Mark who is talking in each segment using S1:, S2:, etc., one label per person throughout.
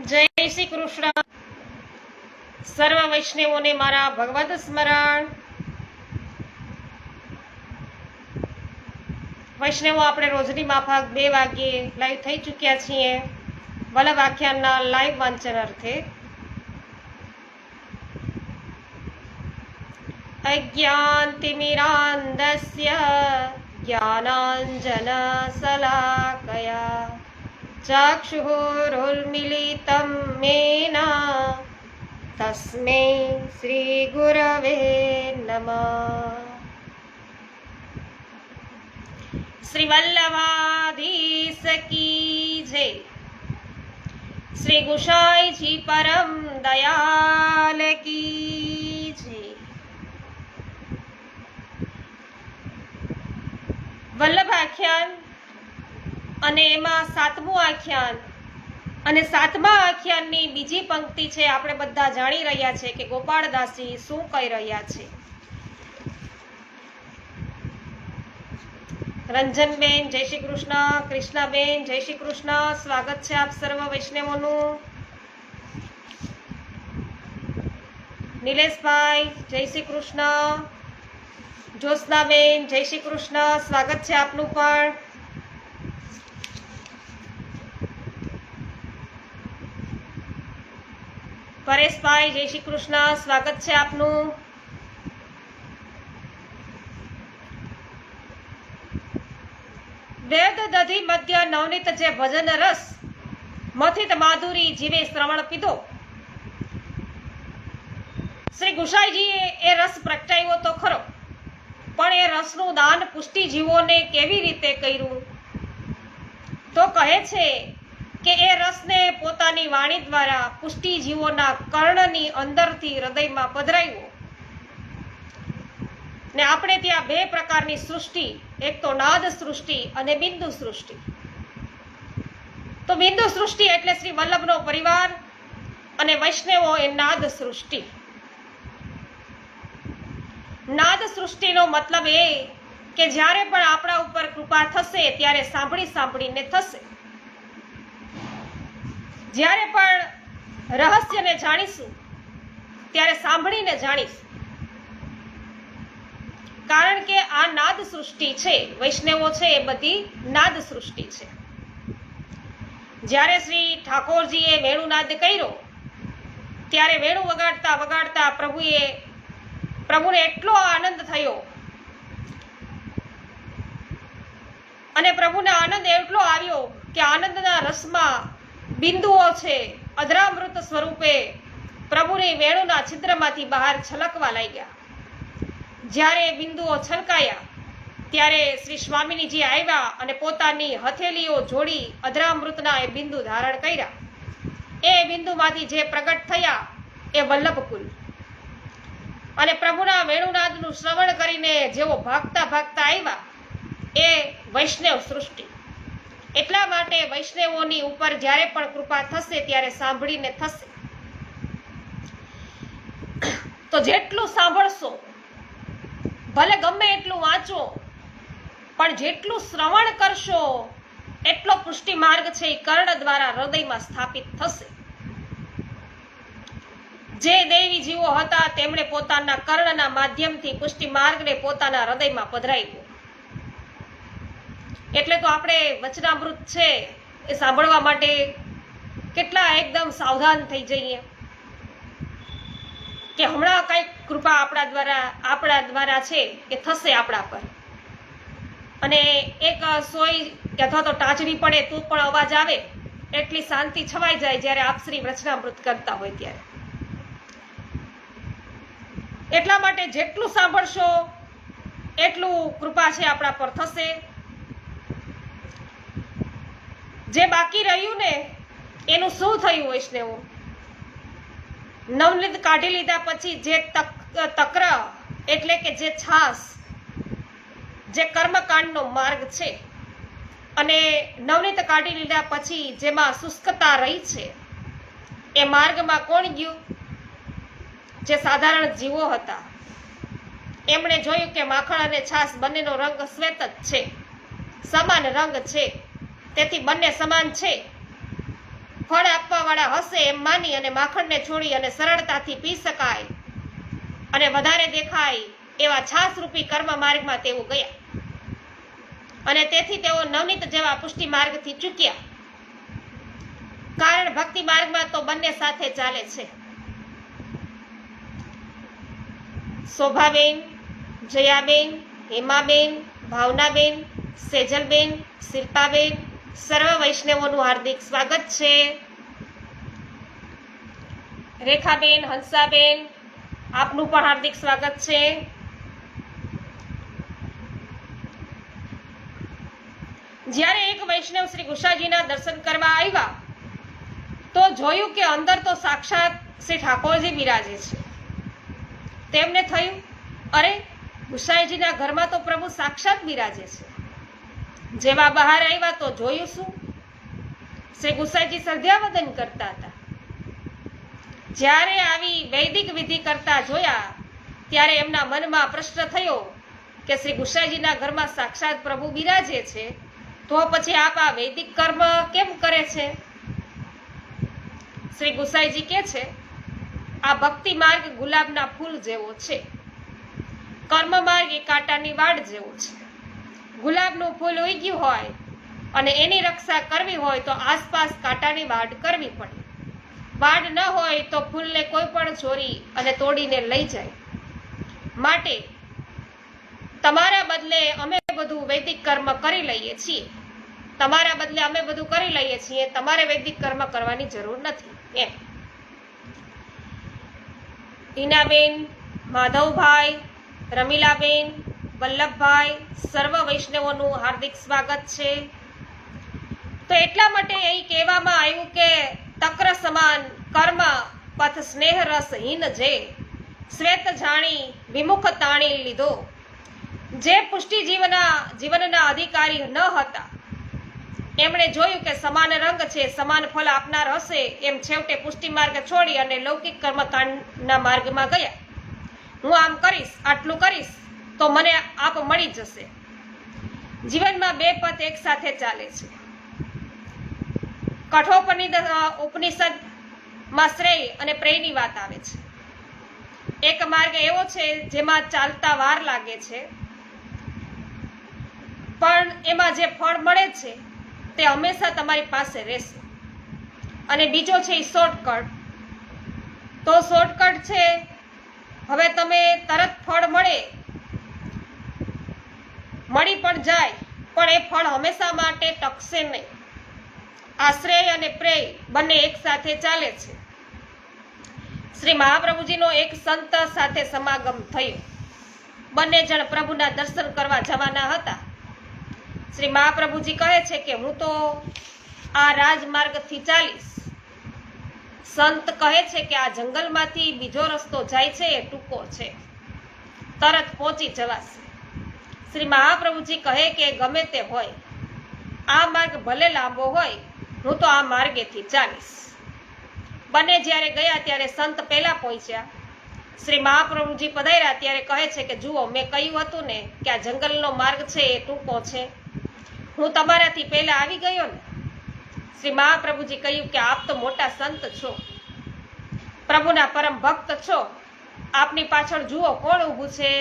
S1: જય શ્રી કૃષ્ણ. સર્વ વૈષ્ણવોને મારા ભગવત સ્મરણ. વૈષ્ણવો, આપણે રોજની માફક 2 વાગ્યે લાઈવ થઈ ચૂક્યા છીએ વલ્લભ આખ્યાનના લાઈવ વાંચન અર્થે. અજ્ઞાનતિમિરાન્ધસ્ય જ્ઞાનાંજન શલાકયા ચક્ષુરુન્મીલિतं મેન તસ્મૈ શ્રી ગુરવે નમઃ. શ્રી વલ્લભાધીશ કી જય. શ્રી ગુસાઈજી પરમ દયાલ કી જય. વલ્લભ આખ્યાન અને એમાં 7મું આખ્યાન અને 7મા આખ્યાનની બીજી પંક્તિ છે. આપણે બધા જાણી રહ્યા છે કે ગોપાળદાસજી શું કહી રહ્યા છે. રંજનબેન જય શ્રી કૃષ્ણ. કૃષ્ણાબેન જય શ્રી કૃષ્ણ. સ્વાગત છે આપ સર્વ વૈષ્ણવોનું. નિલેશભાઈ જય શ્રી કૃષ્ણ. જ્યોત્સનાબેન જય શ્રી કૃષ્ણ. સ્વાગત છે આપનું પણ. પરેશભાઈ જય શ્રી કૃષ્ણ. સ્વાગત છે આપનું. વેદ દધી મધ્ય નવનીત જે ભજન રસ મથિત માધુરી જીવે શ્રવણ પીધો. શ્રી ગુસાઈજીએ એ રસ પ્રગટાવ્યો તો ખરો, પણ એ રસનું દાન પુષ્ટિ જીવોને કેવી રીતે કર્યું? તો કહે છે કે એ રસને પોતાની વાણી દ્વારા પુષ્ટિ જીવોના કર્ણની અંદરથી હૃદયમાં પધરાવ્યો. ને આપણે ત્યાં 2 પ્રકારની સૃષ્ટિ, એક તો નાદ સૃષ્ટિ અને બિંદુ સૃષ્ટિ. તો બિંદુ સૃષ્ટિ એટલે શ્રી વલ્લભનો પરિવાર અને વૈષ્ણવો એ નાદ સૃષ્ટિ. નાદ સૃષ્ટિનો મતલબ એ કે જ્યારે પણ આપણા ઉપર કૃપા થશે ત્યારે સાંભળીને થશે. જ્યારે પણ રહસ્યને જાણીશું ત્યારે સાંભળીને જાણીશું. કારણ કે આ નાદ સૃષ્ટિ છે, વૈષ્ણવો છે એ બધી નાદ સૃષ્ટિ છે. જ્યારે શ્રી ઠાકોરજીએ વેણુનાદ કર્યો ત્યારે વેણુ વગાડતા વગાડતા પ્રભુને એટલો આનંદ થયો અને પ્રભુને આનંદ એટલો આવ્યો કે આનંદના રસમાં બિંદુઓ છે અધરામૃત સ્વરૂપે પ્રભુની વેણુના છિદ્રમાંથી બહાર છલકવા લાગ્યા. જ્યારે બિંદુઓ છલકાયા ત્યારે શ્રી સ્વામિનીજી આવ્યા અને પોતાની હથેલીઓ જોડી અધરામૃતના એ બિંદુ ધારણ કર્યા. એ બિંદુમાંથી જે પ્રગટ થયા એ વલ્લભકુલ. અને પ્રભુના વેણુનાદનું શ્રવણ કરીને જેઓ ભાગતા ભાગતા આવ્યા એ વૈષ્ણવ સૃષ્ટિ. એટલા માટે વૈષ્ણવોની ઉપર જ્યારે પણ કૃપા થશે ત્યારે સાંભળીને થશે. તો જેટલું સાંભળશો, ભલે ગમે એટલું વાંચો, પણ જેટલું શ્રવણ કરશો એટલો પુષ્ટિ માર્ગ છે એ કર્ણ દ્વારા હૃદયમાં સ્થાપિત થશે. જે દેવી જીવો હતા તેમણે પોતાના કર્ણના માધ્યમથી પુષ્ટિ માર્ગને પોતાના હૃદયમાં પધરાવ્યો. એટલે તો આપણે વચનામૃત છે એ સાંભળવા માટે કેટલા એકદમ સાવધાન થઈ જઈએ કે હમણાં કઈક કૃપા આપણા દ્વારા છે એ થશે આપણા પર. અને એક સોય અથવા તો ટાચડી પડે તો પણ અવાજ આવે એટલી શાંતિ છવાઈ જાય જ્યારે આપ શ્રી વચનામૃત કરતા હોય ત્યારે. એટલા માટે જેટલું સાંભળશો એટલું કૃપા છે આપણા પર થશે. જે બાકી રહ્યું ને એનું શું થયું વૈષ્ણવો? નવનીત કાઢી લીધા પછી જે તક્ર એટલે કે જે છાસ, જે કર્મકાંડનો માર્ગ છે, અને નવનીત કાઢી લીધા પછી જેમાં શુષ્કતા રહી છે એ માર્ગમાં કોણ ગયું? જે સાધારણ જીવો હતા. એમણે જોયું કે માખણ અને છાસ બંનેનો રંગ શ્વેત જ છે, સમાન રંગ છે, તેથી બંને સમાન છે. ફળ આપવા કાંટાવાળા હશે એમ માની અને માખણને છોડી અને સરળતાથી પી શકાય અને વધારે દેખાય એવા છાસરૂપી કર્મ માર્ગમાં તેઓ ગયા અને તેથી તેઓ નવનીત જેવા પુષ્ટિ માર્ગથી ચૂક્યા. કારણ ભક્તિ માર્ગમાં તો બંને સાથે ચાલે છે. શોભાબેન, જયાબેન, હેમાબેન, ભાવનાબેન, સેજલબેન, શિલ્પાબેન, સર્વ વૈષ્ણવોનું હાર્દિક સ્વાગત છે. રેખાબેન, હંસાબેન, આપનું પણ હાર્દિક સ્વાગત છે. જ્યારે એક વૈષ્ણવ શ્રી ગુસાઈજીના દર્શન કરવા આવ્યા તો જોયું કે અંદર તો સાક્ષાત શ્રી ઠાકોરજી બિરાજે છે. તેમને થયું, અરે ગુસાઈજીના ઘરમાં તો પ્રભુ સાક્ષાત બિરાજે છે. જેવા બહાર આવ્યા તો જોયું શું, શ્રી ગુસાઈજી સંધ્યાવંદન કરતા હતા. જ્યારે આવી વૈદિક વિધિ કરતા જોયા ત્યારે એમના મનમાં પ્રશ્ન થયો કે શ્રી ગુસાઈજીના ઘરમાં સાક્ષાત પ્રભુ બિરાજે છે તો પછી આપ આ વૈદિક કર્મ કેમ કરે છે? શ્રી ગુસાઈજી કહે છે, આ ભક્તિ માર્ગ ગુલાબના ફૂલ જેવો છે, કર્મ માર્ગ એ કાંટાની વાડ જેવો છે. ગુલાબનું ફૂલ ઉગ્યું હોય અને એની રક્ષા કરવી હોય તો આસપાસ કાંટાની વાડ કરવી પડે. વાડ ન હોય તો ફૂલને કોઈ પણ ચોરી અને તોડીને લઈ જાય. માટે તમારા બદલે અમે બધું વૈદિક કર્મ કરી લઈએ છીએ, તમારા બદલે અમે બધું કરી લઈએ છીએ, તમારે વૈદિક કર્મ કરવાની જરૂર નથી એમ. ઈનાબેન, માધવભાઈ, રમીલાબેન, વલ્લભભાઈ, સર્વ વૈષ્ણવોનું હાર્દિક સ્વાગત છે. તો એટલા માટે અહીં કહેવામાં આવ્યું કે તક્ર સમાન કર્મ પથ સ્નેહ રસ હીન જે શ્વેત જાણી વિમુખ તાણી લીધો. જે પુષ્ટિ જીવનના અધિકારી ન હતા એમણે જોયું કે સમાન રંગ છે, સમાન ફળ આપનાર હશે એમ છેવટે પુષ્ટિ માર્ગ છોડી અને લૌકિક કર્મકાંડના માર્ગમાં ગયા. હું આમ કરીશ, આટલું કરીશ તો મને આપ મળી જશે. જીવનમાં બે પથ એક સાથે ચાલે છે. કઠોપનિષદમાં શ્રેય અને પ્રેયની વાત આવે છે. એક માર્ગ એવો છે જેમાં ચાલતા વાર લાગે છે પણ એમાં જે ફળ મળે છે તે હંમેશા તમારી પાસે રહેશે. અને બીજો છે એ શોર્ટકટ. તો શોર્ટકટ છે, હવે તમે તરત ફળ મળી પણ જાય પણ એ ફળ હંમેશા માટે ટકશે નહીં. આશ્રય અને પ્રેય બંને એક સાથે ચાલે છે. શ્રી મહાપ્રભુજીનો એક સંત સાથે સમાગમ થયો. બંને જણ પ્રભુના દર્શન કરવા જવાના હતા. શ્રી મહાપ્રભુજી કહે છે કે હું તો આ રાજમાર્ગથી ચાલીશ. સંત કહે છે કે આ જંગલમાંથી બીજો રસ્તો જાય છે એ ટૂંકો છે, તરત પહોંચી જવાશે. શ્રી મહાપ્રભુજી કહે કે ગમે તે હોય, આ માર્ગ ભલે લાંબો હોય, હું તો આ માર્ગેથી ચાલીશ. બંને જ્યારે ગયા ત્યારે સંત પહેલા પહોંચ્યા. શ્રી મહાપ્રભુજી પધાર્યા ત્યારે કહે છે કે જુઓ, મેં કહ્યું હતું ને કે આ જંગલનો માર્ગ છે એ ટૂંકો છે, હું તમારાથી પહેલા આવી ગયો ને. શ્રી મહાપ્રભુજી કહ્યું કે આપ તો મોટા સંત છો, પ્રભુના પરમ ભક્ત છો, આપની પાછળ જુઓ કોણ ઊભું છે.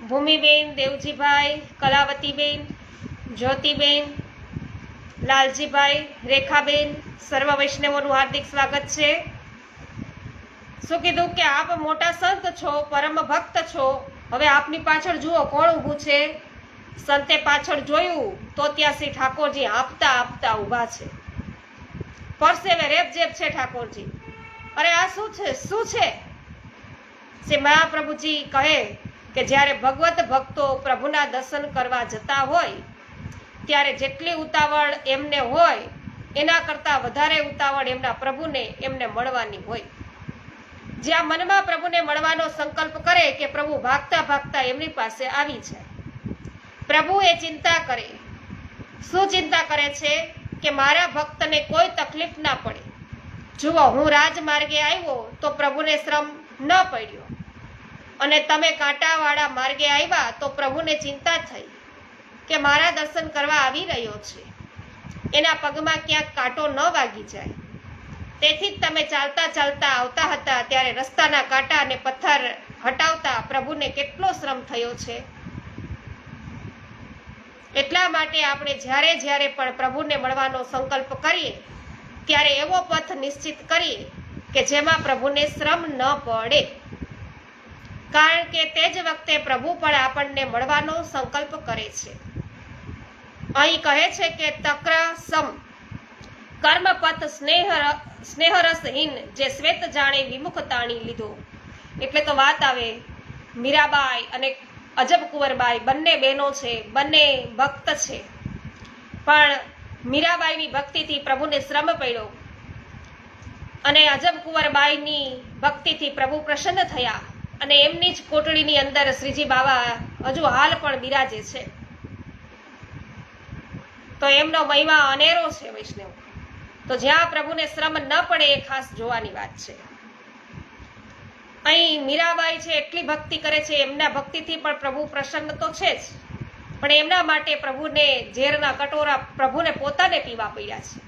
S1: ભૂમિબેન, દેવજીભાઈ, કલાવતીબેન, જ્યોતિબેન, લાલજીભાઈ, રેખાબેન, સર્વ વૈષ્ણવોનું હાર્દિક સ્વાગત છે. શું કીધું કે આપ મોટા સંત છો, પરમ ભક્ત છો, હવે આપની પાછળ જુઓ કોણ ઊભું છે. સંતે પાછળ જોયું તો ત્યાં શ્રી ઠાકોરજી આપતા આપતા ઊભા છે. પરસેવે રેપઝેપ છે ઠાકોરજી. અરે આ શું છે, શું છે? શ્રી મહાપ્રભુજી કહે કે જ્યારે ભગવત ભક્તો પ્રભુના દર્શન કરવા જતા હોય ત્યારે જેટલી ઉતાવળ એમને હોય એના કરતાં વધારે ઉતાવળ એમના પ્રભુને એમને મળવાની હોય. જ્યાં મનમાં પ્રભુને મળવાનો સંકલ્પ કરે કે પ્રભુ ભાગતા ભાગતા એમની પાસે આવી જાય. પ્રભુ એ ચિંતા કરે. શું ચિંતા કરે છે? કે મારા ભક્તને કોઈ તકલીફ ના પડે. જુઓ, હું રાજમાર્ગે આવ્યો તો પ્રભુને શ્રમ ન પડ્યો અને તમે કાંટાવાળા માર્ગે આવ્યા તો પ્રભુને ચિંતા થઈ કે મારા દર્શન કરવા આવી રહ્યો છે. એના પગમાં ક્યાંક કાંટો ન વાગી જાય. તેથી જ તમે ચાલતા ચાલતા આવતા હતા ત્યારે રસ્તાના કાંટા અને પથ્થર હટાવતા પ્રભુને કેટલો શ્રમ થયો છે. એટલા માટે આપણે જ્યારે જ્યારે પણ પ્રભુને મળવાનો સંકલ્પ કરીએ ત્યારે એવો પથ નિશ્ચિત કરીએ કે જેમાં પ્રભુને શ્રમ ન પડે, કારણ કે તે જ વખતે પ્રભુ પણ આપણને મળવાનો સંકલ્પ કરે છે. અહીં કહે છે કે તક્ર સમ કર્મપથ સ્નેહરસહીન જે શ્વેત જાણે વિમુખ તાણી લીધો. એટલે તો વાત આવે, મીરાબાઈ અને અજબ કુંવરબાઈ બંને બહેનો છે, બંને ભક્ત છે, પણ મીરાબાઈની ભક્તિથી પ્રભુને શ્રમ પડ્યો અને અજબ કુંવરબાઈની ભક્તિથી પ્રભુ પ્રસન્ન થયા અને એમની જ કોટડીની અંદર શ્રીજી બાવા હજુ હાલ પણ બિરાજે છે. તો એમનો મહિમા અનેરો છે વૈષ્ણવ. તો જ્યાં પ્રભુને શ્રમ ન પડે એ ખાસ જોવાની વાત છે. અહીં મીરાબાઈ છે એટલી ભક્તિ કરે છે, એમના ભક્તિથી પણ પ્રભુ પ્રસન્ન તો છે જ, પણ એમના માટે પ્રભુને ઝેરના કટોરા પ્રભુને પોતાને પીવા પડ્યા છે.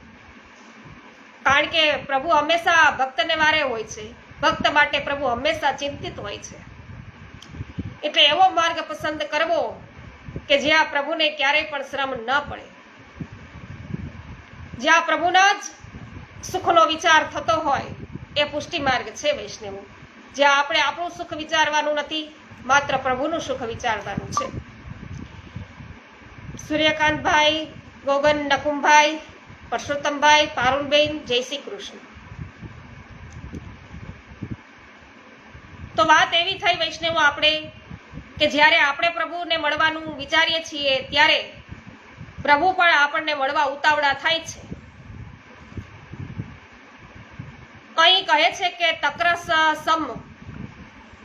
S1: કારણ કે પ્રભુ હંમેશા ભક્તને વારે હોય છે, ભક્ત માટે પ્રભુ હંમેશા ચિંતિત હોય છે. એટલે એવો માર્ગ પસંદ કરવો કે જ્યાં પ્રભુને ક્યારેય પણ શ્રમ ન પડે, જ્યાં પ્રભુના જ સુખનો વિચાર થતો હોય, એ પુષ્ટિ માર્ગ છે વૈષ્ણવ. જ્યાં આપણે આપણું સુખ વિચારવાનું નથી, માત્ર પ્રભુનું સુખ વિચારવાનું છે. સૂર્યકાંતભાઈ, ગોગન નકુમભાઈ, પરસોત્તમભાઈ, પારુલબેન, જય શ્રી કૃષ્ણ. તો વાત એવી થઈ વૈષ્ણવો આપણે કે જ્યારે આપણે પ્રભુને મળવાનું વિચારીએ છીએ ત્યારે પ્રભુ પણ આપણને મળવા ઉતાવળા થાય છે. અહીં કહે છે કે તક્રસ સમ,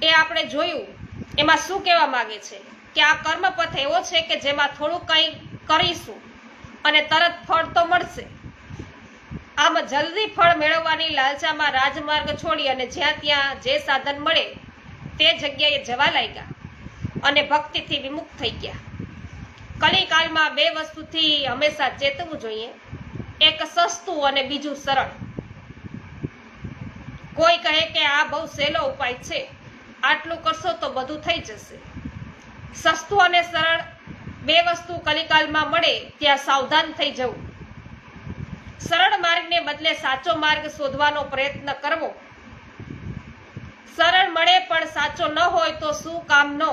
S1: એ આપણે જોયું એમાં શું કહેવા માંગે છે કે આ કર્મપથ એવો છે કે જેમાં થોડું કંઈ કરીશું અને તરત ફળ તો મળશે. આમ જલ્દી ફળ મેળવવાની લાલચામાં રાજમાર્ગ છોડી અને જ્યાં ત્યાં જે સાધન મળે તે જગ્યાએ જવા લાગ્યા અને ભક્તિથી વિમુખ થઈ ગયા. કલિકાલમાં બે વસ્તુથી હંમેશા ચેતવું જોઈએ, એક સસ્તું અને બીજું સરળ. કોઈ કહે કે આ બહુ સહેલો ઉપાય છે, આટલું કરશો તો બધું થઈ જશે. સસ્તું અને સરળ બે વસ્તુ કલિકાલમાં મળે ત્યાં સાવધાન થઈ જવું. સરળ માર્ગને બદલે સાચો માર્ગ શોધવાનો પ્રયત્ન કરવો. સરળ મળે પણ સાચો ન હોય તો શું કામનો.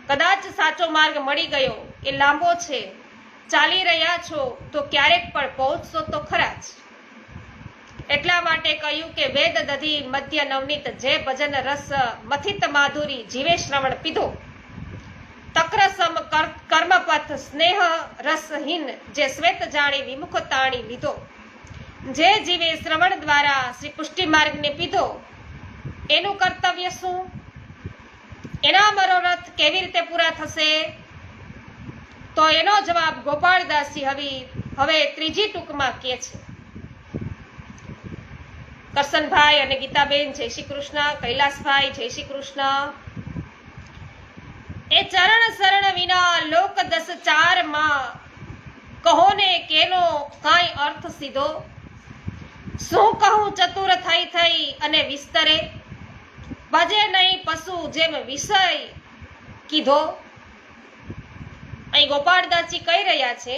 S1: કદાચ સાચો માર્ગ મળી ગયો, એ લાંબો છે, ચાલી રહ્યા છો તો ક્યારેક પણ પહોંચશો તો ખરા જ. એટલા માટે કહ્યું કે વેદ દધી મધ્ય નવનીત જે ભજન રસ મથિત માધુરી જીવે શ્રવણ પીધો. તક્રસમ કર્મપથ સ્નેહ રસહીન જે શ્વેત જાણી વિમુખ તાણી લીધો. જે જીવે શ્રવણ દ્વારા શ્રી પુષ્ટિ માર્ગને પીધો, એનું કર્તવ્ય શું? એના મનોરથ કેવી રીતે પૂરા થશે? તો એનો જવાબ ગોપાળદાસજી હવે ત્રીજી ટૂંકમાં કહે છે. કરશનભાઈ અને ગીતાબેન જય શ્રી કૃષ્ણ, કૈલાસભાઈ જય શ્રી કૃષ્ણ. એ ચરણ શરણ વિના લોક દસ ચાર માં કહો ને કેનો કાંઈ અર્થ સીધો. શું કહું ચતુર થઈ થઈ અને વિસ્તરે, ભજે નહીં પશુ જેમ વિષય કીધો. અહીં ગોપાળદાસજી કહી રહ્યા છે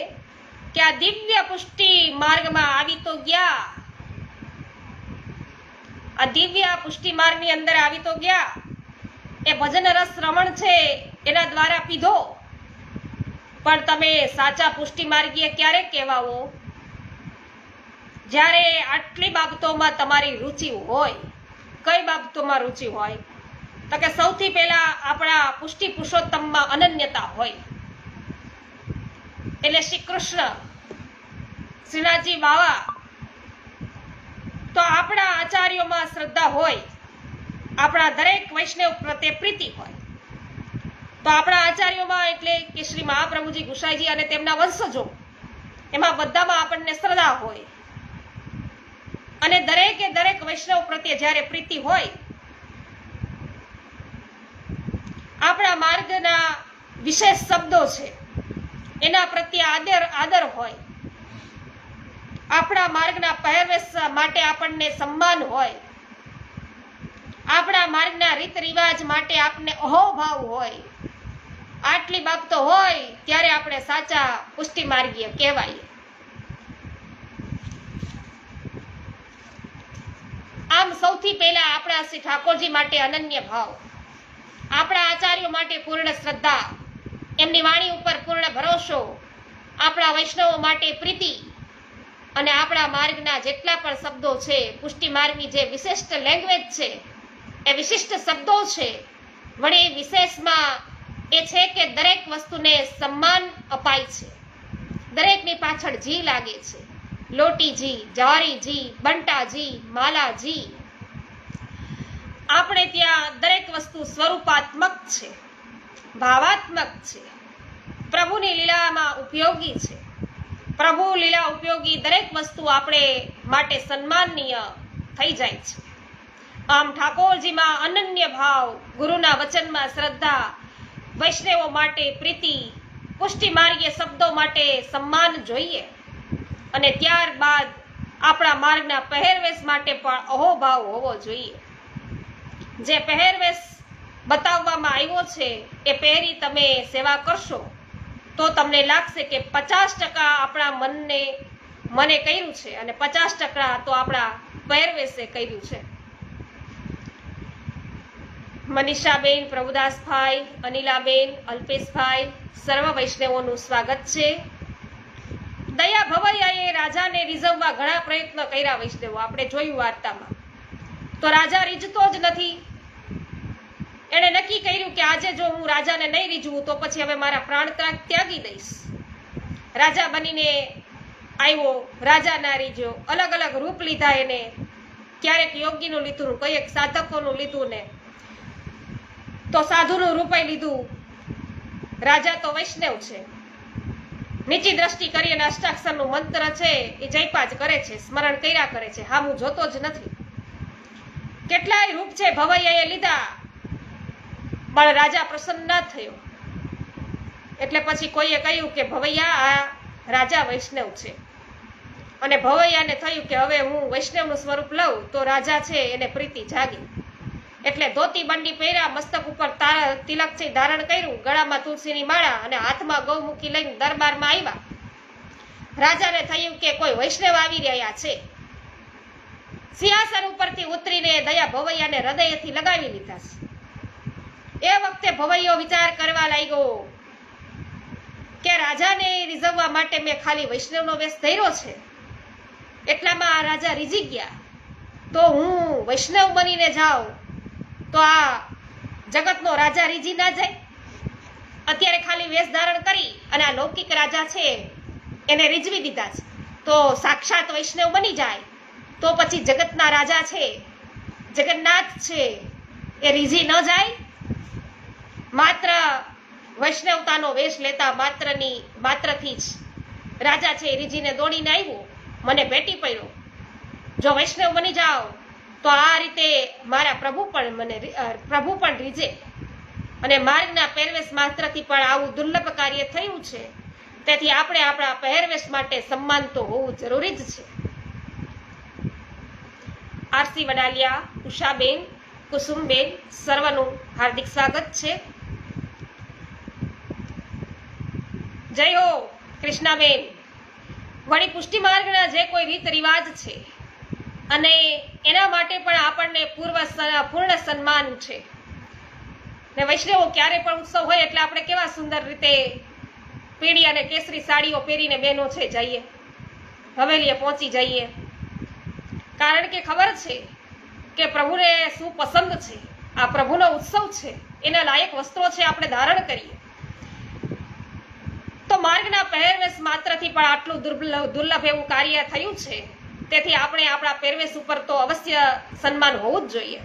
S1: કે આ દિવ્ય પુષ્ટિ માર્ગમાં આવી તો ગયા, આ દિવ્ય પુષ્ટિ માર્ગની અંદર આવી તો ગયા. એ ભજન રસ શ્રવણ છે એના દ્વારા પીધો, પણ તમે સાચા પુષ્ટિ માર્ગીય ક્યારે કહેવાઓ? જ્યારે આટલી બાબતોમાં તમારી રુચિ હોય. કઈ બાબતોમાં રુચિ હોય? તો કે સૌથી પહેલા આપણા પુષ્ટિ પુરુષોત્તમમાં અનન્યતા હોય. એટલે શ્રી કૃષ્ણ, શ્રીનાથજી બાવા, તો આપણા આચાર્યોમાં શ્રદ્ધા હોય, આપણા દરેક વૈષ્ણવ પ્રત્યે પ્રીતિ હોય. તો આપણા આચાર્યોમાં એટલે કે શ્રી મહાપ્રભુજી ગુસાઈજી અને તેમના વંશજો, એમાં બધામાં આપણને શ્રદ્ધા હોય. અને દરેકે દરેક વૈષ્ણવ પ્રત્યે જ્યારે પ્રીતિ હોય, આપણા માર્ગના વિશેષ શબ્દો છે એના પ્રત્યે આદર હોય, આપણા માર્ગના પહેરવેશ માટે આપણને સન્માન હોય, આપણા માર્ગના રીત રિવાજ માટે આપણને અહોભાવ હોય, આટલી બાબતો હોય ત્યારે આપણે સાચા પુષ્ટિ માર્ગીય કહેવાય. આમ સૌથી પહેલા આપણા શ્રી ઠાકોરજી માટે અનન્ય ભાવ, આપણા આચાર્યો માટે પૂર્ણ શ્રદ્ધા, એમની વાણી ઉપર પૂર્ણ ભરોસો, આપણા વૈષ્ણવો માટે પ્રીતિ અને આપણા માર્ગના જેટલા પણ શબ્દો છે, પુષ્ટિ માર્ગની જે વિશિષ્ટ લેંગ્વેજ છે, એ વિશિષ્ટ શબ્દો છે. વળી વિશેષમાં એ છે કે દરેક વસ્તુને સન્માન અપાય છે, દરેકની પાછળ જી લાગે છે. લોટીજી, જવારીજી, બંટાજી, માલાજી. આપણે ત્યાં દરેક વસ્તુ સ્વરૂપાત્મક છે, ભાવાત્મક છે, પ્રભુની લીલામાં ઉપયોગી છે. પ્રભુ લીલા ઉપયોગી દરેક વસ્તુ આપણે માટે સન્માનનીય થઈ જાય છે. આમ ઠાકોરજીમાં અનન્ય ભાવ, ગુરુના વચનમાં શ્રદ્ધા, વૈષ્ણવો માટે પ્રીતિ, પુષ્ટિ માર્ગીય શબ્દો માટે સન્માન જોઈએ. અને ત્યારબાદ આપણા માર્ગના પહેરવેશ માટે પણ અહોભાવ હોવો જોઈએ. જે પહેરવેશ બતાવવામાં આવ્યો છે એ પહેરી તમે સેવા કરશો તો તમને લાગશે કે 50% આપણા મને કર્યું છે અને 50% તો આપણા પહેરવેશે કર્યું છે. મનીષાબેન, પ્રભુદાસભાઈ, અનિલાબેન, અલ્પેશભાઈ, સર્વ વૈષ્ણવોનું સ્વાગત છે. દયા ભવૈયાએ રાજાને રીઝવવા ઘણા પ્રયત્ન કર્યા. વૈષ્ણવો આપણે જોયું વાર્તામાં, તો રાજા રીઝતો જ નથી. એણે નક્કી કર્યું કે આજે જો હું રાજાને નહીં રીઝવું તો પછી હવે મારા પ્રાણ ત્યાગી દઈશ. રાજા બનીને આવ્યો, રાજા ના રીઝ્યો, અલગ અલગ રૂપ લીધા એને. ક્યારેક યોગીનું લીધું, કયેક સાધકોનું લીધું, ને તો સાધુનું રૂપે લીધું. રાજા તો વૈષ્ણવ છે, નીચી દ્રષ્ટિ કરી અને અષ્ટાક્ષરનું મંત્ર છે એ જયપા જ કરે છે, સ્મરણ કર્યા કરે છે, હા હું જોતો જ નથી. કેટલાય રૂપ છે ભવૈયાએ લીધા, પણ રાજા પ્રસન્ન ન થયો. એટલે પછી કોઈએ કહ્યું કે ભવૈયા આ રાજા વૈષ્ણવ છે, અને ભવૈયાને થયું કે હવે હું વૈષ્ણવનું સ્વરૂપ લઉં તો રાજા છે એને પ્રીતિ જાગી. એટલે ધોતી બંડી પહેર્યા, મસ્તક ઉપર તિલક છે ધારણ કર્યું, ગળામાં તુલસીની માળા અને હાથમાં ગૌમુખી લઈને દરબારમાં આવ્યા. રાજાને થયું કે કોઈ વૈષ્ણવ આવી રહ્યા છે. સિંહાસન ઉપરથી ઉતરીને દયા ભવૈયાને હૃદયથી લગાવી લીધા છે. એ વખતે ભવૈયો વિચાર કરવા લાગ્યો કે રાજાને રીઝવવા માટે મેં ખાલી વૈષ્ણવનો વેશ ધર્યો છે, એટલામાં આ રાજા રીઝી ગયા. તો હું વૈષ્ણવ બનીને જાઉં તો આ જગતનો રાજા રીઝી ના જાય. અત્યારે ખાલી વેશ ધારણ કરી અને આ લૌકિક રાજા છે એને રીઝવી દીધા છે, તો સાક્ષાત વૈષ્ણવ બની જાય તો પછી જગતના રાજા છે, જગન્નાથ છે, એ રીઝી ન જાય. માત્ર વૈષ્ણવતાનો વેશ લેતા માત્રથી જ રાજા છે રીઝીને દોડીને આવ્યો, મને ભેટી પડ્યો. જો વૈષ્ણવ બની જાઓ તો આ રીતે મારા પ્રભુ પણ રીઝે. અને માર્ગના પહેરવેશ માત્રથી પણ આવું દુર્લભ કાર્ય થયું છે. તેથી આપણે આપણા પહેરવેશ માટે સન્માન તો હોવું જરૂરી જ છે. આરસી વડાલિયા, ઉષાબેન, કુસુમબેન, સર્વનું હાર્દિક સ્વાગત છે. જય હો કૃષ્ણાબેન. વળી પુષ્ટિ માર્ગના જે કોઈ રીત રિવાજ છે અને એના માટે પણ આપણને પૂર્ણ સન્માન છે. ને વૈષ્ણવો ક્યારે પણ ઉત્સવ હોય એટલે આપણે કેવા સુંદર રીતે પીળી અને કેસરી સાડીઓ પહેરીને બહેનો છે જઈએ, હવેલીએ પહોંચી જઈએ. કારણ કે ખબર છે કે પ્રભુને શું પસંદ છે, આ પ્રભુનો ઉત્સવ છે, એના લાયક વસ્ત્રો છે આપણે ધારણ કરીએ. તો માર્ગના પહેરવેશ માત્રથી પણ આટલું દુર્લભ એવું કાર્ય થયું છે. તેથી આપણે આપણા પહેરવેશ ઉપર તો અવશ્ય સન્માન હોવું જ જોઈએ.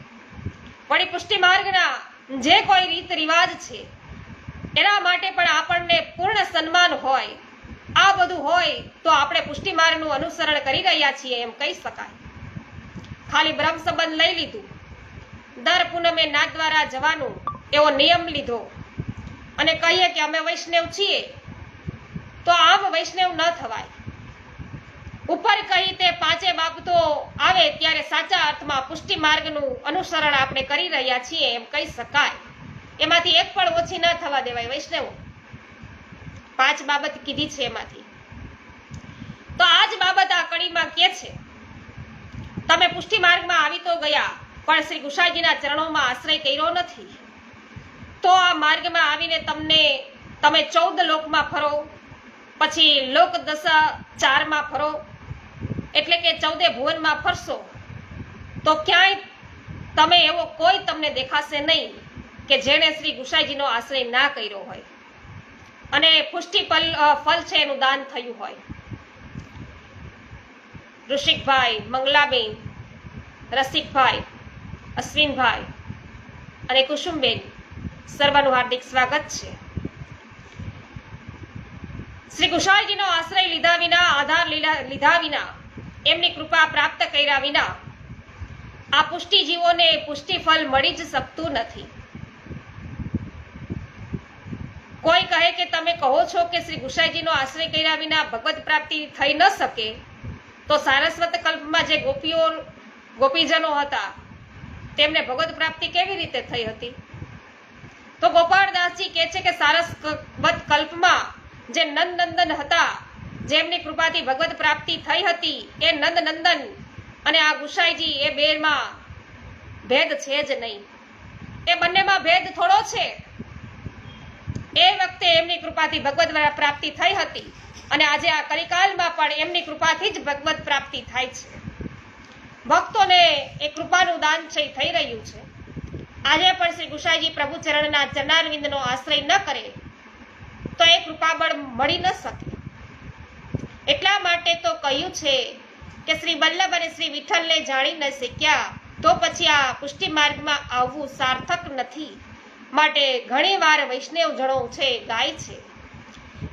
S1: વળી પુષ્ટિ માર્ગના જે કોઈ રીત રિવાજ છે એના માટે પણ આપણને પૂર્ણ સન્માન હોય. આ બધું હોય તો આપણે પુષ્ટિ માર્ગનું અનુસરણ કરી રહ્યા છીએ એમ કહી શકાય. ખાલી બ્રહ્મ સંબંધ લઈ લીધું, દર પૂનમે નાથદ્વારા જવાનું એવો નિયમ લીધો અને કહીએ કે અમે વૈષ્ણવ છીએ, તો આમ વૈષ્ણવ ન થવાય. ઉપર કહી તે પાંચે બાબતો આવે ત્યારે સાચા અર્થમાં પુષ્ટિ માર્ગનું અનુસરણ આપણે કરી રહ્યા છીએ એમ કહી શકાય. એમાંથી એક પણ ઓછી ન થવા દેવાય વૈષ્ણવો. 5 બાબત કીધી છે એમાંથી. તો આ જ બાબત આ કડીમાં કે છે, તમે પુષ્ટિ માર્ગમાં આવી તો ગયા, પણ શ્રી ગુસાઈજીના ચરણોમાં આશ્રય કર્યો નથી. તો આ માર્ગમાં આવીને તમે 14 લોકમાં ફરો, પછી લોક દશા 4માં ફરો, એટલે કે 14 ભુવનમાં ફરશો, તો ક્યાંય તમે એવો કોઈ તમને દેખાશે નહીં કે જેણે શ્રી ગુસાઈજીનો આશ્રય ના કર્યો હોય અને પુષ્ટિ ફલ છે એનું દાન થયું હોય. ઋષિકભાઈ, મંગલાબેન, રસિકભાઈ, અશ્વિનભાઈ અને કુસુમબેન, સર્વનું હાર્દિક સ્વાગત છે. શ્રી ગુસાઈજીનો આશ્રય લીધા વિના, આધાર લીધા વિના, એમની કૃપા પ્રાપ્ત કર્યા વિના આ પુષ્ટિ જીવોને પુષ્ટિ ફળ મળી જ શકતું નથી. કોઈ કહે કે તમે કહો છો કે શ્રી ગુસાઈજીનો આશ્રય કર્યા વિના ભગવત પ્રાપ્તિ થઈ ન શકે, તો સારસ્વત કલ્પમાં જે ગોપીજનો હતા તેમને ભગવત પ્રાપ્તિ કેવી રીતે થઈ હતી? તો ગોપાળદાસજી કહે છે કે સારસ્વત કલ્પમાં જે નંદનંદન હતા, જેમની કૃપાથી ભગવત પ્રાપ્તિ થઈ હતી, એ નંદનંદન અને આ ગુસાઈજી એ બેમાં ભેદ છે જ નહીં. એ બંનેમાં ભેદ થોડો છે. એ વખતે એમની કૃપાથી ભગવત પ્રાપ્તિ થઈ હતી અને આજે આ કલિકાલમાં પણ એમની કૃપાથી જ ભગવત પ્રાપ્તિ થાય છે. ભક્તોને એ કૃપાનું દાન છે થઈ રહ્યું છે. આજે પણ શ્રી ગુસાઈજી પ્રભુ ચરણના ચરણારવિંદનો આશ્રય ન કરે તો એ કૃપાબળ મળી ન શકે. એટલા માટે તો કહ્યું છે કે શ્રી વલ્લભ અને શ્રી વિઠ્ઠલને જાણી ન શક્યા તો પછી આ પુષ્ટિ માર્ગમાં આવવું સાર્થક નથી. માટે ઘણી વાર વૈષ્ણવ જણો છે ગાય છે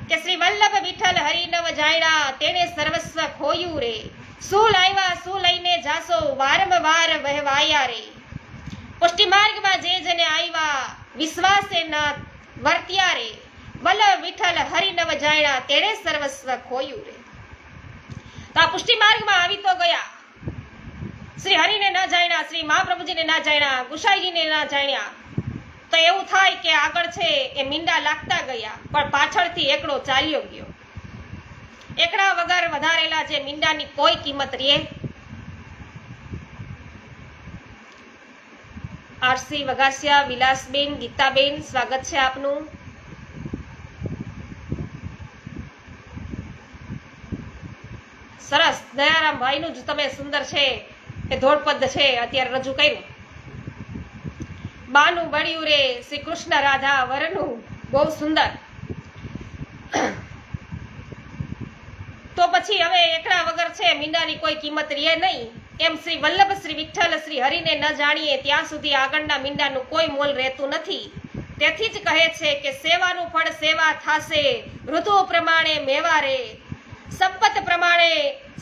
S1: કે શ્રી વલ્લભ વિઠ્ઠલ હરિ નવ જાણ્યા, તેણે સર્વસ્વ ખોયું રે. શું લાવ્યા શું લઈને જાશો, વારંવાર વહેવાયા રે. પુષ્ટિ માર્ગમાં જે જને આવ્યા, વિશ્વાસે ના વર્ત્યા રે. વલ્લભ વિઠ્ઠલ હરિ નવ જાણ્યા, તેણે સર્વસ્વ ખોયું રે. તો આ પુષ્ટિ માર્ગમાં આવી તો ગયા, શ્રી હરિને ના જાણ્યા, શ્રી મહાપ્રભુજીને ના જાણ્યા, ગુસાઈજીને ના જાણ્યા, તો એવું થાય કે આગળ છે એ મીંડા લાગતા ગયા પણ પાછળથી એકડો ચાલ્યો ગયો. એકડા વગર વધારેલા જે મીંડાની કોઈ કિંમત રહે. આરસી વઘાસિયા, વિલાસબેન, ગીતાબેન, સ્વાગત છે આપનું. સરસ. દયારામ ભાઈનું જ તમે સુંદર છે એ ધોળપદ છે અત્યારે રજૂ કર્યું. બાનું બળ્યું રે, શ્રી કૃષ્ણ રાધા વરનું, બહુ સુંદર. તો પછી હવે એકડા વગર છે મીંડાની કોઈ કિંમત રહે નહીં. એમ શ્રી વલ્લભ શ્રી વિઠ્ઠલ શ્રી હરિને ન જાણીએ ત્યાં સુધી આગળના મીંડાનું કોઈ મોલ રહેતું નથી. તેથી જ કહે છે કે સેવાનું ફળ સેવા થાશે, ઋતુ પ્રમાણે મેવા રે. સંપત પ્રમાણે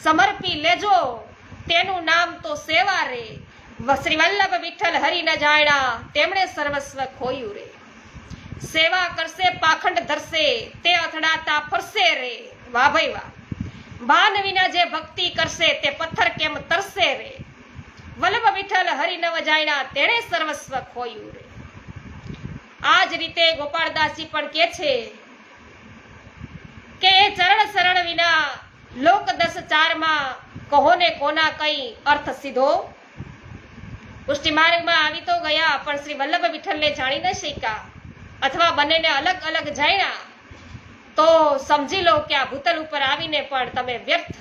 S1: સમર્પી લેજો, તેનું નામ તો સેવા રે. શ્રી વલ્લભ વિઠ્ઠલ હરિ ન જાણ્યા, તેમણે સર્વસ્વ ખોયું રે. સેવા કરશે પાખંડ ધરશે, તે અથડાતા ફરશે રે. વાહ ભાઈ વાહ. ભાન વિના જે ભક્તિ કરશે તે પથ્થર કેમ તરશે રે. વલ્લભ વિઠ્ઠલ હરિ નવ જાણ્યા, તેણે સર્વસ્વ ખોયું રે. આ જ રીતે ગોપાળદાસજી પણ કહે છે કે એ ચરણ શરણ વિના લોક 10-4માં કહો ને કોના કઈ અર્થ સીધો. પુષ્ટિ માર્ગમાં આવી તો ગયા પણ શ્રી વલ્લભ વિઠ્ઠલને જાણી ન શક્યા અથવા બંનેને અલગ અલગ જાણ્યા તો સમજી લો કે આ ભૂતલ ઉપર આવીને પણ તમે વ્યર્થ,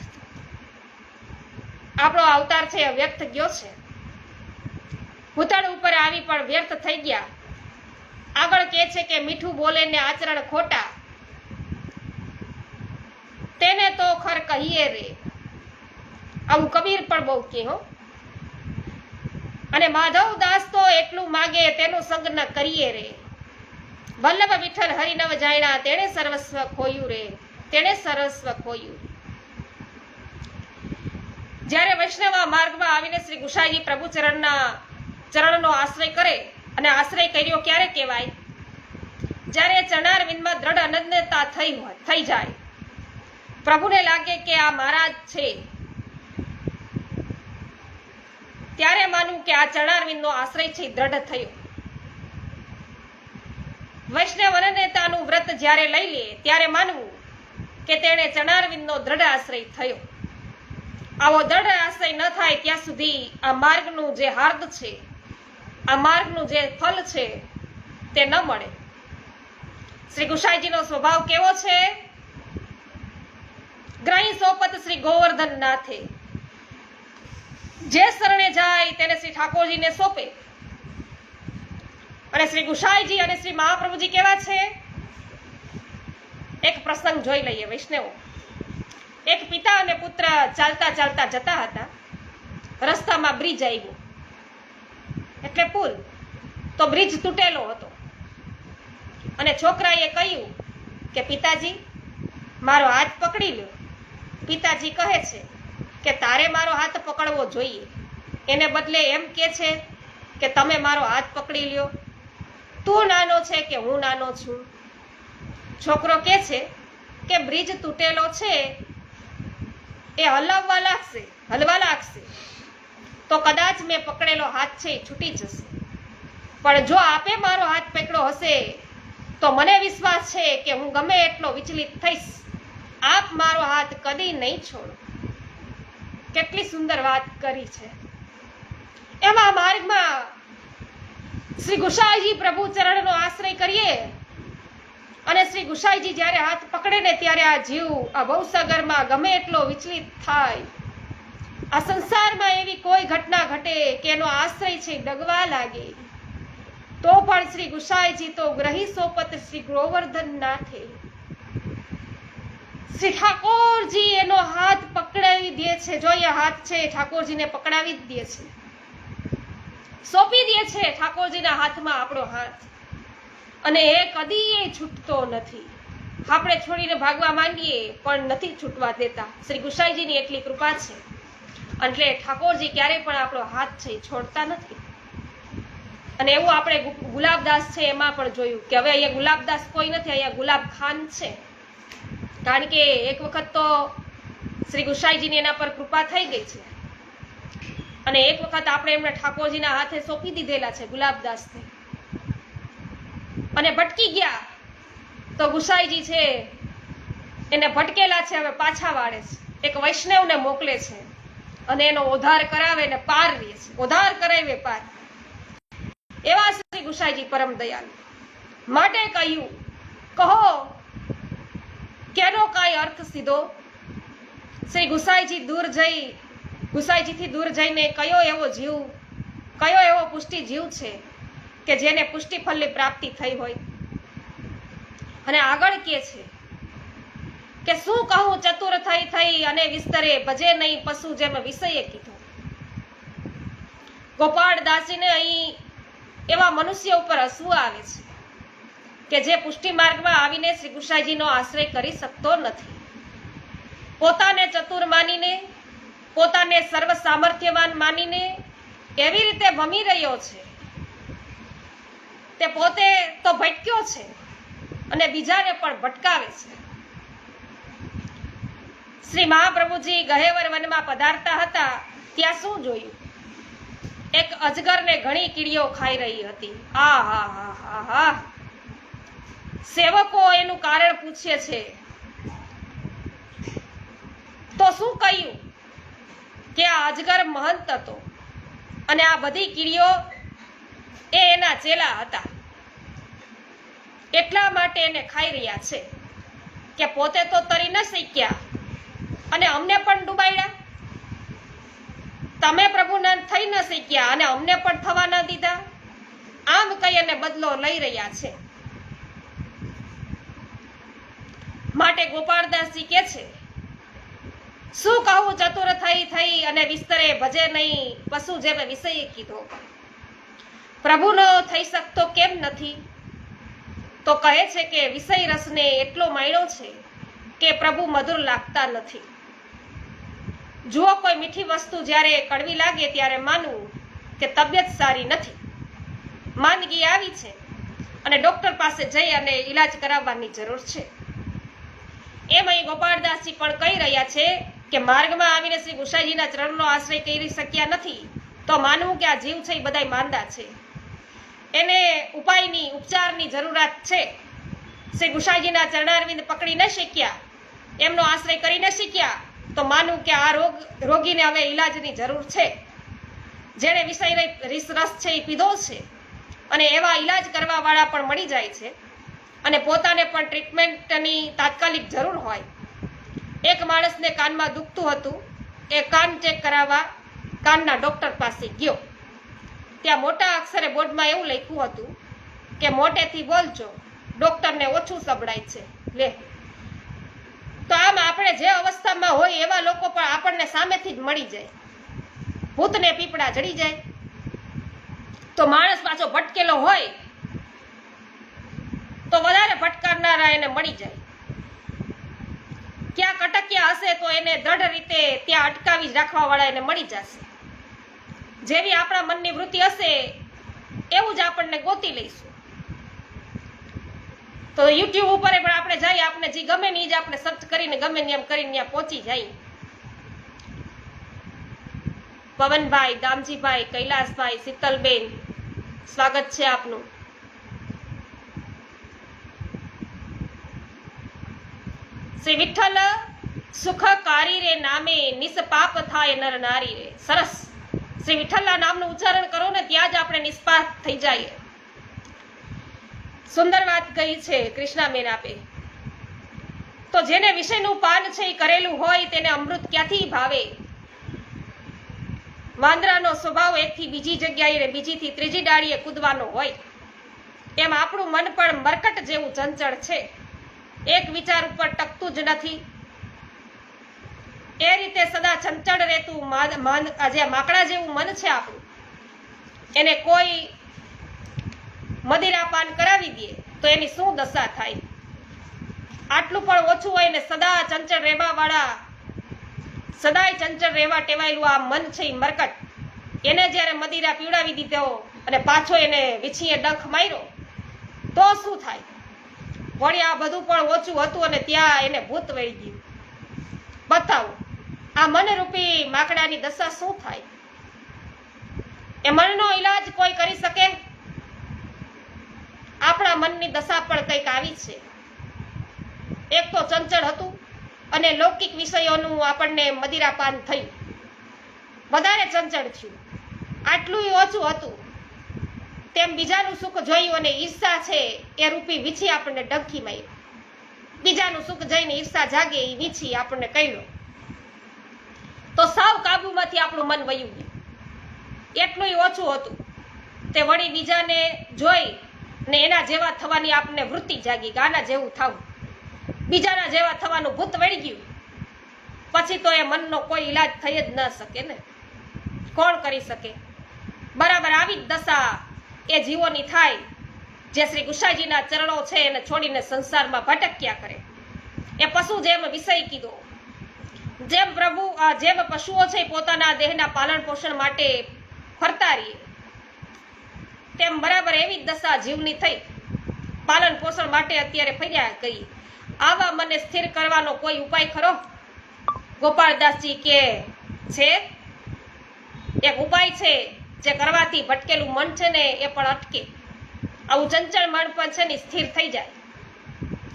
S1: આપણો અવતાર છે વ્યર્થ ગયો છે. ભૂતળ ઉપર આવી પણ વ્યર્થ થઈ ગયા. આગળ કહે છે કે મીઠું બોલે ને આચરણ ખોટા, તેને તો ખર કહીએ રે. આવું કબીર પણ બહુ કહે હો. અને માધવ દાસ તો એટલું માગે તેનો સંગ ન કરીએ રે. વલ્લભ વિઠ્ઠલ હરિ નવ જાણ્યા, તેણે સર્વસ્વ ખોયું રે. તેણે સર્વસ્વ ખોયું. જ્યારે વૈષ્ણવ માર્ગમાં આવીને શ્રી ગુસાઈજી પ્રભુ ચરણનો આશ્રય કરે, અને આશ્રય કર્યો ક્યારે કહેવાય? જ્યારે ચરણારવિંદમાં દ્રઢ અનન્યતા થઈ જાય, પ્રભુને લાગે કે આ મારા જ છે, ત્યારે માનવું કે આ ચરણારવિંદનો આશ્રય છે દ્રઢ થયો. વૈષ્ણવ અનન્યતાનું વ્રત જ્યારે લઈ લે ત્યારે માનવું કે તેણે ચરણારવિંદનો દ્રઢ આશ્રય થયો. આવો દ્રઢ આશ્રય ન થાય ત્યાં સુધી આ માર્ગનું જે હાર્દ છે, આ માર્ગનું જે ફલ છે તે ન મળે. શ્રી ગુસાઈજીનો સ્વભાવ કેવો છે? ગ્રહી સોપત શ્રી ગોવર્ધન નાથે. જે શરણે જાય તેને શ્રી ઠાકોરજીને સોંપે. અને શ્રી ગુસાઈજી અને શ્રી મહાપ્રભુજી કેવા છે? એક પ્રસંગ જોઈ લઈએ વૈષ્ણવો. એક પિતા અને પુત્ર ચાલતા ચાલતા જતા હતા. રસ્તામાં બ્રિજ આવ્યો, એટલે પુલ. તો બ્રિજ તૂટેલો હતો અને છોકરાએ કહ્યું કે પિતાજી મારો હાથ પકડી લો. પિતાજી કહે છે કે તારે મારો હાથ પકડવો જોઈએ, એને બદલે એમ કે છે કે તમે મારો હાથ પકડી લ્યો. તું નાનો છે કે હું નાનો છું? છોકરો કે છે કે બ્રિજ તૂટેલો છે, એ હલવા લાગશે તો કદાચ મેં પકડેલો હાથ છે એ છૂટી જશે, પણ જો આપે મારો હાથ પકડ્યો હશે તો મને વિશ્વાસ છે કે હું ગમે એટલો વિચલિત થઈશ, આપ મારો હાથ કદી નહીં છોડો. કેટલી સુંદર વાત કરી છે. એમાં માર્ગમાં શ્રી ગુસાઈજી પ્રભુ ચરણનો આશ્રય કરીએ અને શ્રી ગુસાઈજી જ્યારે હાથ પકડે ને ત્યારે આ જીવ આ ભવસાગરમાં ગમે એટલો વિચલિત થાય, આ સંસારમાં એવી કોઈ ઘટના ઘટે કે એનો આશ્રય છે ડગવા લાગે, તો પણ શ્રી ગુસાઈજી તો ગ્રહી સોપત શ્રી ગોવર્ધન નાથે. શ્રી ઠાકોરજી એનો હાથ પકડાવી દે છે. જો એ હાથ છે ઠાકોરજીને પકડાવી જ દે છે, સોંપી દે છે ઠાકોરજીના હાથમાં આપણો હાથ, અને એ કદી છૂટતો નથી. આપણે છોડીને ભાગવા માંગીએ પણ નથી છૂટવા દેતા. શ્રી ગુસાઈજીની એટલી કૃપા છે, એટલે ઠાકોરજી ક્યારેય પણ આપણો હાથ છે છોડતા નથી. અને એવું આપણે ગુલાબદાસ છે એમાં પણ જોયું કે હવે અહીંયા ગુલાબદાસ કોઈ નથી, અહીંયા ગુલાબ ખાન છે. કારણ કે એક વખત તો શ્રી ગુસાઈજીની એના પર કૃપા થઈ ગઈ છે, અને એક વખત આપણે એમને ઠાકોરજીના હાથે સોંપી દીધેલા છે ગુલાબદાસને, અને ભટકી ગયા તો ગુસાઈજી છે એને ભટકેલા છે હવે પાછા વાળે છે. એક વૈષ્ણવને મોકલે છે અને એનો ઉદ્ધાર કરાવે ને પાર લે છે, ઉદ્ધાર કરાવે પાર. એવા શ્રી ગુસાઈજી પરમ દયાળુ. માટે કહ્યું કહો કેનો કાંઈ અર્થ સીધો. શ્રી ગુસાઈજીથી દૂર જઈને કયો એવો જીવ, કયો એવો પુષ્ટિ જીવ છે કે જેને પુષ્ટિ ફળની પ્રાપ્તિ થઈ હોય. અને આગળ કે છે કે શું કહું ચતુર થઈ અને વિસ્તરે ભજે નહીં પશુ જેમ વિષયે કીધું. ગોપાળદાસજીને અહીં એવા મનુષ્ય ઉપર હસવું આવે છે કે જે પુષ્ટિ માર્ગમાં આવીને શ્રી ગુસાઈજીનો આશ્રય કરી શકતો નથી. પોતાને ચતુર માનીને, પોતાને સર્વ સામર્થ્યવાન માનીને એવી રીતે ભમી રહ્યો છે, તે પોતે તો ભટક્યો છે અને બીજાને પણ ભટકાવે છે. શ્રી મહાપ્રભુજી ગહેવર વનમાં પધારતા હતા ત્યાં શું જોયું? એક અજગરને ઘણી કીડીઓ ખાઈ રહી હતી. આ સેવકો એનું કારણ પૂછે છે તો શું કહ્યું કે આ અજગર મહંત હતો અને આ બધી કીડીઓ એ એના ચેલા હતા, એટલા માટે એને ખાઈ રહ્યા છે કે પોતે તો તરી ન શીખ્યા અને અમને પણ ડૂબાડ્યા. તમે પ્રભુના થઈ ન શીખ્યા અને અમને પણ થવા ન દીધા. આમ કહી અને બદલો લઈ રહ્યા છે. માટે ગોપાળદાસજી કે છે શું કહું ચતુર થઈ અને વિસ્તરે ભજે નહીં પશુ જેમ વિષય કીધો. પ્રભુનો થઈ શકતો કેમ નથી? તો કહે છે કે વિષય રસને એટલો માણ્યો છે કે પ્રભુ મધુર લાગતા નથી. જુઓ કોઈ મીઠી વસ્તુ જ્યારે કડવી લાગે ત્યારે માનવું કે તબિયત સારી નથી, માંદગી આવી છે અને ડોક્ટર પાસે જઈ અને ઈલાજ કરાવવાની જરૂર છે. એમ અહીં ગોપાળદાસજી પણ કહી રહ્યા છે કે માર્ગમાં આવીને શ્રી ગુસાઈજીના ચરણનો આશ્રય કરી શક્યા નથી, તો માનવું કે આ જીવ છે એ બધાય માંદા છે, એને ઉપાયની ઉપચારની જરૂરિયાત છે. શ્રી ગુસાઈજીના ચરણારવિંદ પકડી ન શક્યા, એમનો આશ્રય કરી ન શક્યા, તો માનવું કે આ રોગીને હવે ઈલાજની જરૂર છે. જેણે વિષય રસ છે એ પીધો છે, અને એવા ઈલાજ કરવાવાળા પણ મળી જાય છે, અને પોતાને પણ ટ્રીટમેન્ટની તાત્કાલિક જરૂર હોય. એક માણસને કાનમાં દુખતું હતું, એ કાન ચેક કરાવવા કાનના ડૉક્ટર પાસે ગયો. ત્યાં મોટા અક્ષરે બોર્ડમાં એવું લખ્યું હતું કે મોટેથી બોલજો, ડૉક્ટરને ઓછું સંભળાય છે. લે, તો આમ આપણે જે અવસ્થામાં હોય એવા લોકો પણ આપણને સામેથી જ મળી જાય. ભૂતને પીપળા જડી જાય. તો માણસ પાછો ભટકેલો હોય તો વધારે ભટકારનારા એને મળી જાય. ક્યાંક અટક્યા હશે તો એને દ્રઢ રીતે ત્યાં અટકાવી જ રાખવા વાળા એને મળી જશે. જેવી આપણા મનની વૃત્તિ હશે એવું જ આપણને ગોતી લઈશું. તો યુટ્યુબ ઉપર પણ આપણે જઈએ, આપણે જે ગમે ને જ આપણે સર્ચ કરીને ગમે ને એમ કરીને ત્યાં પહોંચી જાય. પવનભાઈ, દામજીભાઈ, કૈલાસભાઈ, શીતલબેન, સ્વાગત છે આપનું. શ્રી વિઠ્ઠલ સુખકારી રે નામે નિષ્પાપ થાય નર નારી રે. સરસ. શ્રી વિઠ્ઠલના નામનું ઉચ્ચારણ કરો ને ત્યાં જ આપણે નિષ્પાપ થઈ જઈએ. સુંદર વાત કહી છે કૃષ્ણાબેન આપે. તો જેને વિષયનું પાન છે એ કરેલું હોય તેને અમૃત ક્યાંથી ભાવે. વાંદરાનો સ્વભાવ એકથી બીજી જગ્યાએ ને બીજીથી ત્રીજી ડાળીએ કૂદવાનો હોય, એમ આપણું મન પણ મરકટ જેવું ચંચળ છે, એક વિચાર ઉપર ટકતું જ નથી. એ રીતે સદા ચંચળ રહેતું જે માકડા જેવું મન છે આપણું, એને કોઈ મદિરાપાન કરાવી દે તો એની શું દશા થાય. આટલું પણ ઓછું હોય ને સદા ચંચળ રહેવા વાળા, સદાય ચંચળ રહેવા ટેવાયેલું આ મન છે એ મરકટ, એને જ્યારે મદિરા પીવડાવી દીધો અને પાછો એને વીછીએ ડંખ માર્યો તો શું થાય. વળી આ બધું પણ ઓછું હતું અને ત્યાં એને ભૂત વળી ગયું. બતાવો આ મનરૂપી માકડાની દશા શું થાય. એ મનનો ઈલાજ કોઈ કરી શકે? આપણા મનની દશા પણ કંઈક આવી છે. એક તો ચંચળ હતું અને લૌકિક વિષયોનું આપણને મદિરાપાન થયું, વધારે ચંચળ થયું. આટલું ઓછું હતું તેમ બીજાનું સુખ જોયું અને ઈર્ષા છે એ રૂપી વીછી આપણને ડંખી મારી. બીજાનું સુખ જોઈને ઈર્ષા જાગે એ વીછી આપણને કહ્યું તો સાવ કાબુમાંથી આપણું મન વયું ગયું. એટલું ઓછું હતું તે વળી બીજાને જોઈ ને એના જેવા થવાની આપણને વૃત્તિ જાગી, ગાના જેવું થવું, બીજાના જેવા થવાનું ભૂત વળી ગયું. પછી તો એ મનનો કોઈ ઈલાજ થઈ જ ન શકે ને, કોણ કરી શકે. બરાબર આવી જ દશા એ જીવોની થાય જે શ્રી ગુસાઈજીના ચરણો છે એને છોડીને સંસારમાં ભટક્યા કરે. એ પશુ જેમ વિષય કીધો, જેમ પશુઓ છે પોતાના દેહના પાલન પોષણ માટે ફરતા રહીએ, તેમ બરાબર એવી જ દશા જીવની થઈ. પાલન પોષણ માટે અત્યારે ફર્યા કરી. આવા મને સ્થિર કરવાનો કોઈ ઉપાય ખરો? ગોપાળદાસજી કે છે એક ઉપાય છે જે કરવાથી ભટકેલું મન છે ને એ પણ અટકે. આવું ચંચળ મન પણ છે ને સ્થિર થઈ જાય.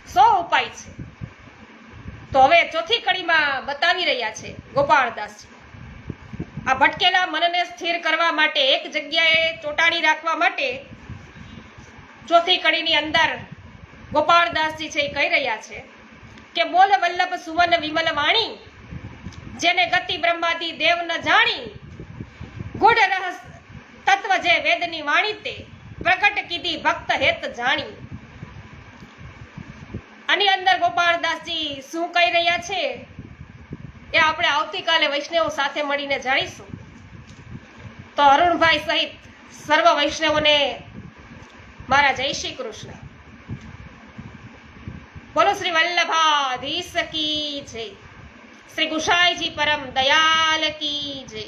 S1: 100 ઉપાય છે. તો હવે ચોથી કડીમાં બતાવી રહ્યા છે ગોપાળદાસજી. આ ભટકેલા મનને સ્થિર કરવા માટે, એક જગ્યાએ ચોટાડી રાખવા માટે ચોથી કડીની અંદર ગોપાળદાસજી છે એ કહી રહ્યા છે કે બોલ વલ્લભ સુવન વિમલ વાણી, જેને ગતિ બ્રહ્માદિ દેવ ન જાણી, ગુઢ રહસ તત્વ જે વેદની વાણી તે પ્રકટ કીધી ભક્ત હેત જાણી. આની અંદર ગોપાળદાસજી શું કહી રહ્યા છે એ આપણે આવતીકાલે વૈષ્ણવો સાથે મળીને જાણીશું. તો અરુણભાઈ સહિત સર્વ વૈષ્ણવોને મારા જય શ્રી કૃષ્ણ. બોલો શ્રી વલ્લભાધીશ કી જય. શ્રી ગુસાઈજી પરમ દયાલ કી જય.